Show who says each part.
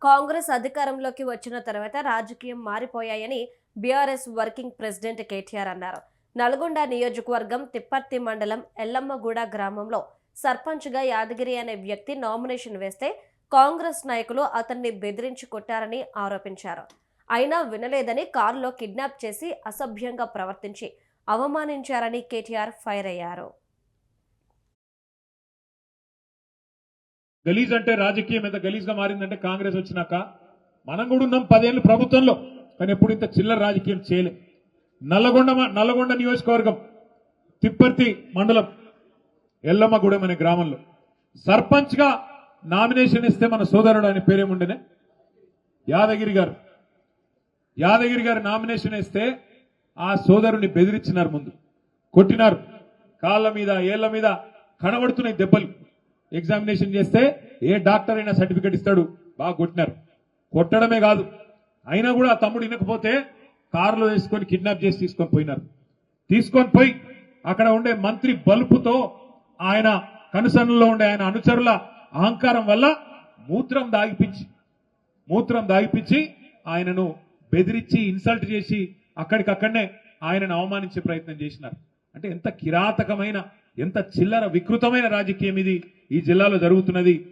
Speaker 1: కాంగ్రెస్ అధికారంలోకి వచ్చిన తర్వాత రాజకీయం మారిపోయాయని బీఆర్ఎస్ వర్కింగ్ ప్రెసిడెంట్ కేటీఆర్ అన్నారు. నల్గొండ నియోజకవర్గం తిప్పర్తి మండలం ఎల్లమ్మగూడ గ్రామంలో సర్పంచ్గా యాదగిరి అనే వ్యక్తి నామినేషన్ వేస్తే కాంగ్రెస్ నాయకులు అతన్ని బెదిరించి కొట్టారని ఆరోపించారు. అయినా వినలేదని కారులో కిడ్నాప్ చేసి అసభ్యంగా ప్రవర్తించి అవమానించారని కేటీఆర్ ఫైర్ అయ్యారు.
Speaker 2: గలీజ్ అంటే రాజకీయం ఎంత గలీజ్ గా మారిందంటే కాంగ్రెస్ వచ్చినాక మనం కూడా ఉన్నాం 10 ఏళ్ళు ప్రభుత్వంలో, కానీ ఎప్పుడు ఇంత చిల్లర రాజకీయం చేయలే. నల్లగొండ నియోజకవర్గం తిప్పర్తి మండలం ఎల్లమ్మగూడెం అనే గ్రామంలో సర్పంచ్ గా నామినేషన్ ఇస్తే మన సోదరుడు ఆయన పేరేముండేనే యాదగిరి గారు నామినేషన్ ఇస్తే ఆ సోదరుని బెదిరించినారు, ముందు కొట్టినారు, కాళ్ళ మీద ఏళ్ల మీద కనబడుతున్నాయి దెబ్బలు. ఎగ్జామినేషన్ చేస్తే ఏ డాక్టర్ అయినా సర్టిఫికెట్ ఇస్తాడు, బాగా కొట్టినారు. కొట్టడమే కాదు, అయినా కూడా ఆ తమ్ముడు వినకపోతే కారులో వేసుకొని కిడ్నాప్ చేసి తీసుకొని పోయి అక్కడ ఉండే మంత్రి బలుపుతో ఆయన కనుసన్నలో ఉండే ఆయన అనుచరుల అహంకారం వల్ల మూత్రం దాగిపించి ఆయనను బెదిరించి ఇన్సల్ట్ చేసి అక్కడికక్కడనే ఆయనను అవమానించే ప్రయత్నం చేసినారు. అంటే ఎంత కిరాతకమైన, ఎంత చిల్లర వికృతమైన రాజకీయం ఇది ఈ జిల్లాలో జరుగుతున్నది.